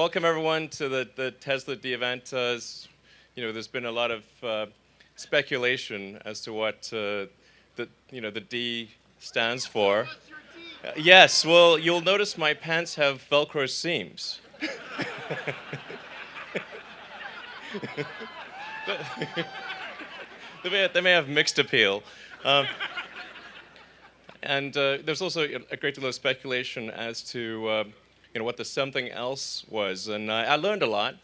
welcome everyone to the Tesla D event. There's been a lot of speculation as to what the D stands for. Yes, well, you'll notice my pants have Velcro seams. They may have mixed appeal. And there's also a great deal of speculation as to what the something else was. And I learned a lot,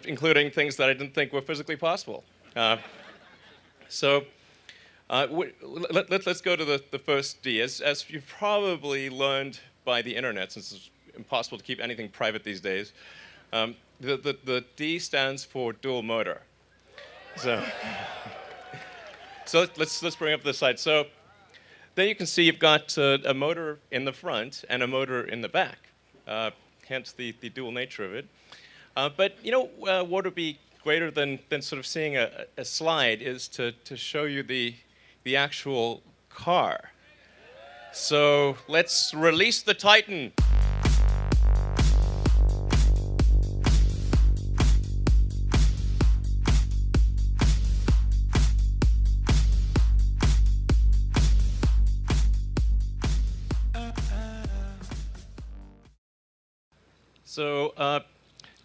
including things that I didn't think were physically possible. Let's go to the first D. As you've probably learned by the internet, since it's impossible to keep anything private these days, the D stands for dual motor. So let's bring up this slide. So there you can see you've got a motor in the front and a motor in the back, hence the dual nature of it. But what would be greater than sort of seeing a slide is to show you the actual car. So let's release the Titan. So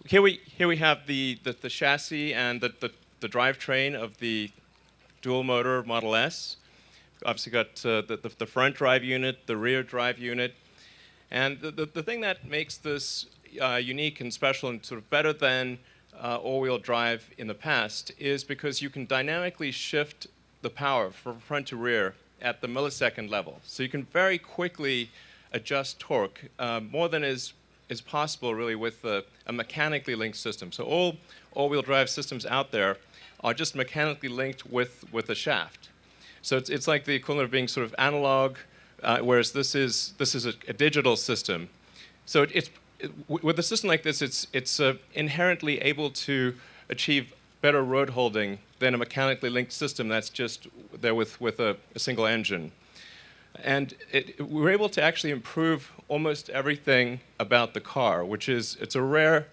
here we have the chassis and the drivetrain of the dual motor Model S. Obviously got the front drive unit, the rear drive unit, and the thing that makes this unique and special and sort of better than all-wheel drive in the past is because you can dynamically shift the power from front to rear at the millisecond level. So you can very quickly adjust torque, more than is possible really with a mechanically linked system. So all-wheel drive systems out there are just mechanically linked with a shaft. So it's like the equivalent of being sort of analog, whereas this is a digital system. So with a system like this, it's inherently able to achieve better road holding than a mechanically linked system that's just there with a single engine. And we're able to actually improve almost everything about the car, it's a rare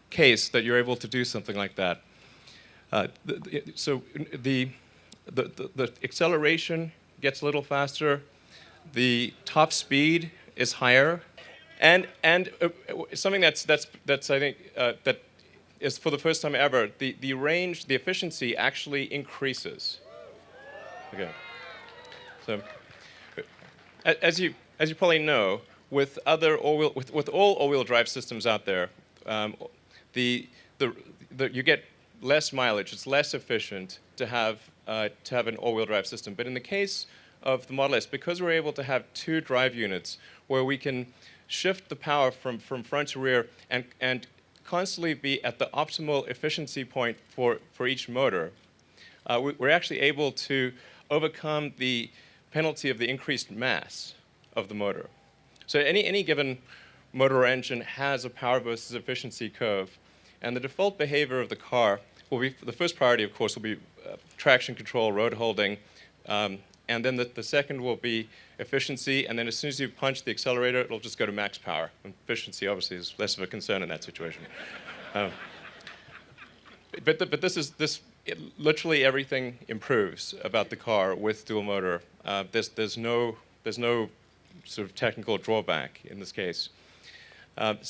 case that you're able to do something like that. So the acceleration gets a little faster, the top speed is higher, and something that's I think that is for the first time ever, the range, the efficiency actually increases. Okay, so. As you probably know, with all all-wheel drive systems out there, you get less mileage. It's less efficient to have an all-wheel drive system. But in the case of the Model S, because we're able to have two drive units where we can shift the power from front to rear and constantly be at the optimal efficiency point for each motor, we're actually able to overcome the penalty of the increased mass of the motor. So any given motor or engine has a power versus efficiency curve, and the default behavior of the car will be, the first priority, of course, will be traction control, road holding, and then the second will be efficiency, and then as soon as you punch the accelerator, it'll just go to max power. And efficiency, obviously, is less of a concern in that situation. But literally everything improves about the car with dual motor. There's no sort of technical drawback in this case. We've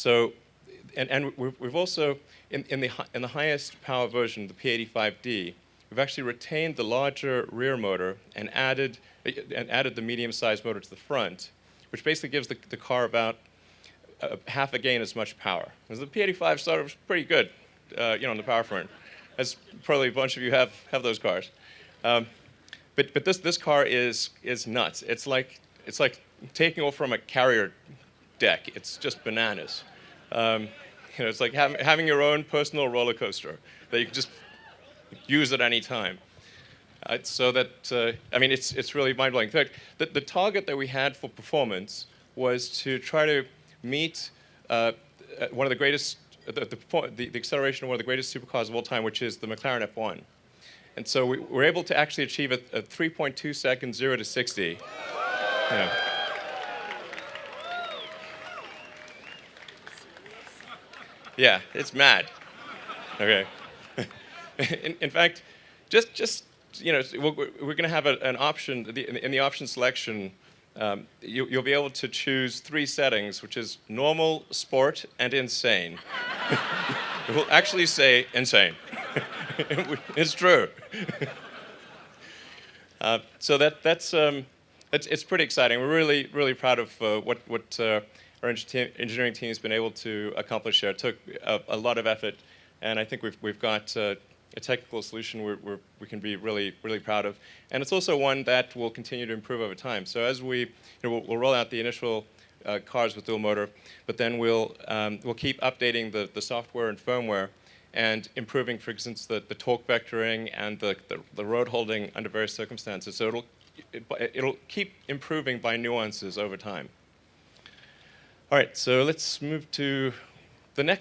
also in the highest power version, the P85D, we've actually retained the larger rear motor and added the medium-sized motor to the front, which basically gives the car about half again as much power. Because the P85 started was pretty good, on the power front. As probably a bunch of you have those cars. But this car is nuts. It's like taking off from a carrier deck. It's just bananas. It's like having your own personal roller coaster that you can just use at any time. So that it's really mind-blowing. In fact, the target that we had for performance was to try to meet one of the greatest. The acceleration of one of the greatest supercars of all time, which is the McLaren F1. And so we were able to actually achieve a 3.2 second 0 to 60. Yeah, it's mad. Okay. In fact, just we're going to have an option in the option selection. You'll be able to choose 3 settings, which is normal, sport, and insane. It will actually say insane. It's true. So that's it's pretty exciting. We're really proud of what our engineering team has been able to accomplish here. It took a lot of effort, and I think we've got a technical solution we can be really proud of. And it's also one that will continue to improve over time. So as we'll roll out the initial cars with dual motor, but then we'll keep updating the software and firmware and improving, for instance, the torque vectoring and the road holding under various circumstances. So it'll keep improving by nuances over time. All right, so let's move to the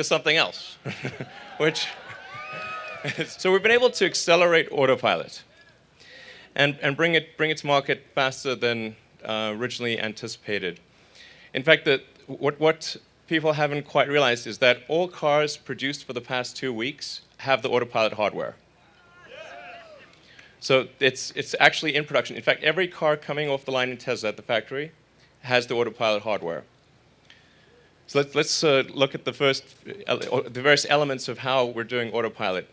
something else, which so we've been able to accelerate autopilot and bring it to market faster than originally anticipated. In fact, what people haven't quite realized is that all cars produced for the past 2 weeks have the autopilot hardware. So it's actually in production. In fact, every car coming off the line in Tesla at the factory has the autopilot hardware. So let's look at the various elements of how we're doing autopilot.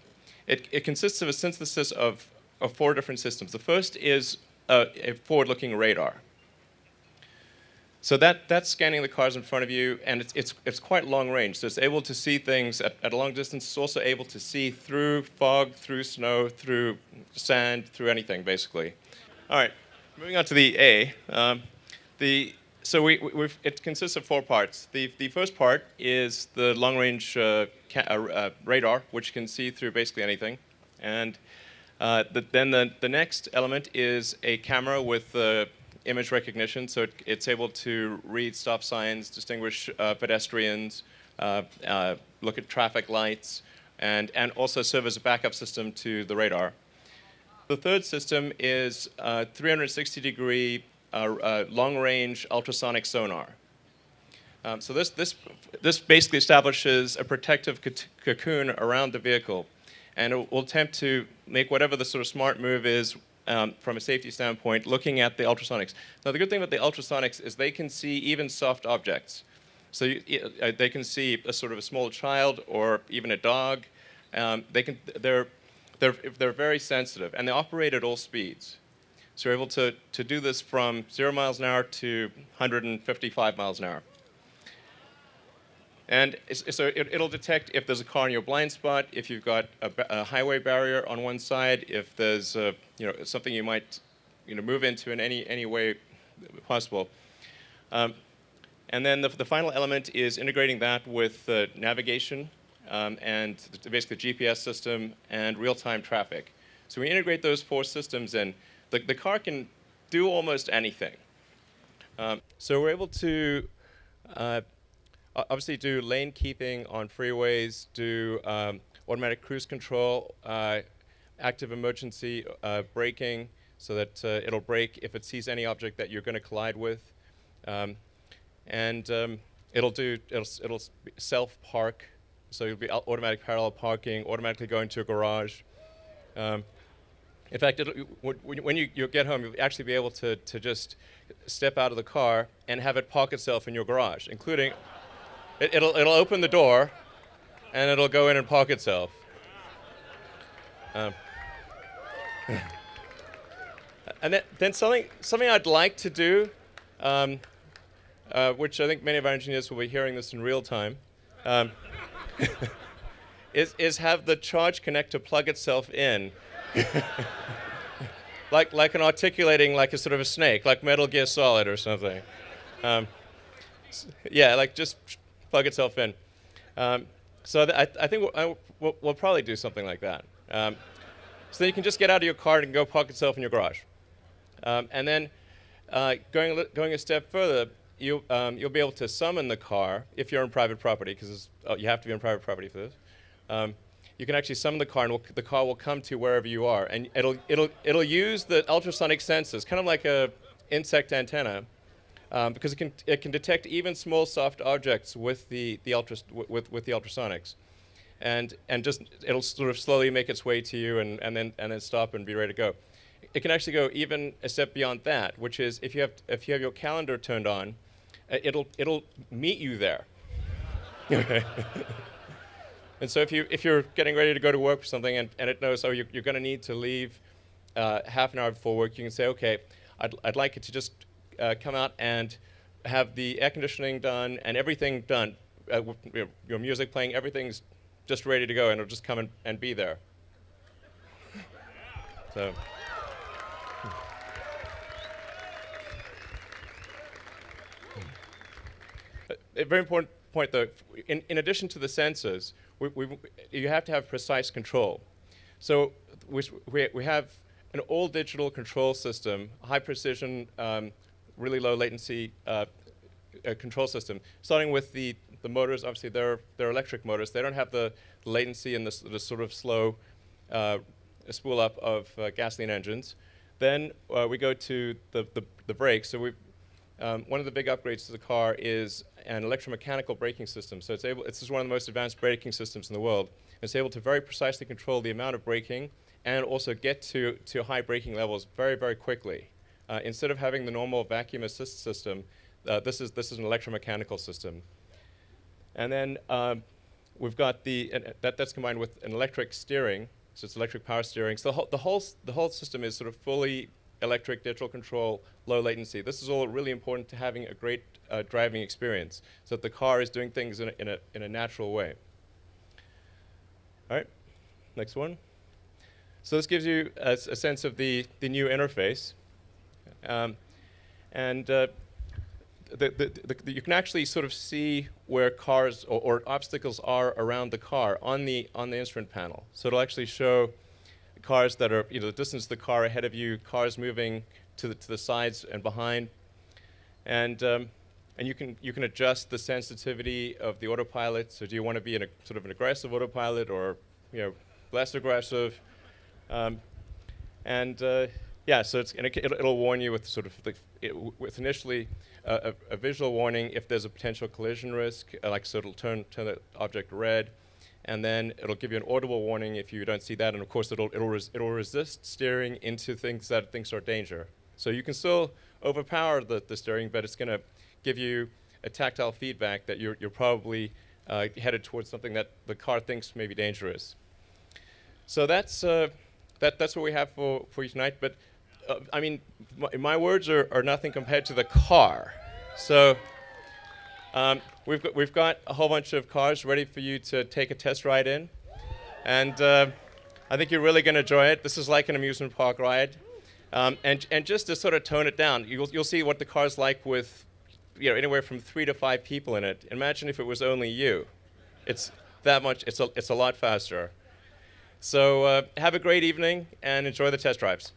It consists of a synthesis of 4 different systems. The first is a forward-looking radar. So that's scanning the cars in front of you, and it's quite long range. So it's able to see things at a long distance. It's also able to see through fog, through snow, through sand, through anything, basically. All right, moving on to the A. It consists of 4 parts. The first part is the long-range radar, which can see through basically anything. And then the next element is a camera with image recognition, so it's able to read stop signs, distinguish pedestrians, look at traffic lights, and also serve as a backup system to the radar. The third system is 360-degree long-range ultrasonic sonar. So this basically establishes a protective cocoon around the vehicle, and it will attempt to make whatever the sort of smart move is from a safety standpoint, looking at the ultrasonics. Now, the good thing about the ultrasonics is they can see even soft objects. So they can see a sort of a small child or even a dog. They're very sensitive, and they operate at all speeds. So you're able to do this from 0 miles an hour to 155 miles an hour. And so it'll detect if there's a car in your blind spot, if you've got a highway barrier on one side, if there's something you might move into in any way possible. And then the final element is integrating that with navigation and basically the GPS system and real-time traffic. So we integrate those 4 systems in. The car can do almost anything. So we're able to obviously do lane keeping on freeways, do automatic cruise control, active emergency braking, so that it'll brake if it sees any object that you're going to collide with, and it'll self-park, so you'll be automatic parallel parking, automatically go into a garage. In fact, when you get home, you'll actually be able to just step out of the car and have it park itself in your garage, including it'll open the door, and it'll go in and park itself. And then something I'd like to do, which I think many of our engineers will be hearing this in real time, is have the charge connector plug itself in. like an articulating, like a sort of a snake, like Metal Gear Solid or something. Yeah, like just plug itself in. So I think we'll probably do something like that. So then you can just get out of your car and go park itself in your garage. And then going a step further, you'll be able to summon the car if you're on private property, because you have to be on private property for this. You can actually summon the car, and the car will come to wherever you are, and it'll use the ultrasonic sensors, kind of like a insect antenna, because it can detect even small soft objects with the ultrasonics, and just it'll sort of slowly make its way to you and then stop and be ready to go. It can actually go even a step beyond that, which is if you have your calendar turned on, it'll meet you there. And so if you're getting ready to go to work or something and it knows, oh, you're going to need to leave half an hour before work, you can say, okay, I'd like it to just come out and have the air conditioning done and everything done, your music playing, everything's just ready to go, and it'll just come and be there. So. A very important point, though, in addition to the sensors, you have to have precise control. So we have an all-digital control system, high precision, really low latency control system, starting with the motors. Obviously, they're electric motors. They don't have the latency and the sort of slow spool up of gasoline engines. Then we go to the brakes. So one of the big upgrades to the car is an electromechanical braking system. So this is one of the most advanced braking systems in the world. It's able to very precisely control the amount of braking and also get to high braking levels very, very quickly. Instead of having the normal vacuum assist system, this is an electromechanical system. And then we've got that's combined with an electric steering, so it's electric power steering. So the whole system is sort of fully electric, digital control, low latency. This is all really important to having a great driving experience, so that the car is doing things in a natural way. All right, next one. So this gives you a sense of the new interface, and you can actually sort of see where cars or obstacles are around the car on the instrument panel. So it'll actually show cars that are, the distance of the car ahead of you, cars moving to the sides and behind, and you can adjust the sensitivity of the autopilot. So do you want to be in a sort of an aggressive autopilot or less aggressive? Yeah, so it'll warn you with sort of with initially a visual warning if there's a potential collision risk, so it'll turn the object red. And then it'll give you an audible warning if you don't see that, and of course it'll resist steering into things that it thinks are danger. So you can still overpower the steering, but it's going to give you a tactile feedback that you're probably headed towards something that the car thinks may be dangerous. So that's what we have for you tonight. But I mean, my words are nothing compared to the car. So. We've got a whole bunch of cars ready for you to take a test ride in, and I think you're really going to enjoy it. This is like an amusement park ride, and just to sort of tone it down, you'll see what the car's like with anywhere from 3 to 5 people in it. Imagine if it was only you. It's that much. It's a lot faster. So have a great evening and enjoy the test drives.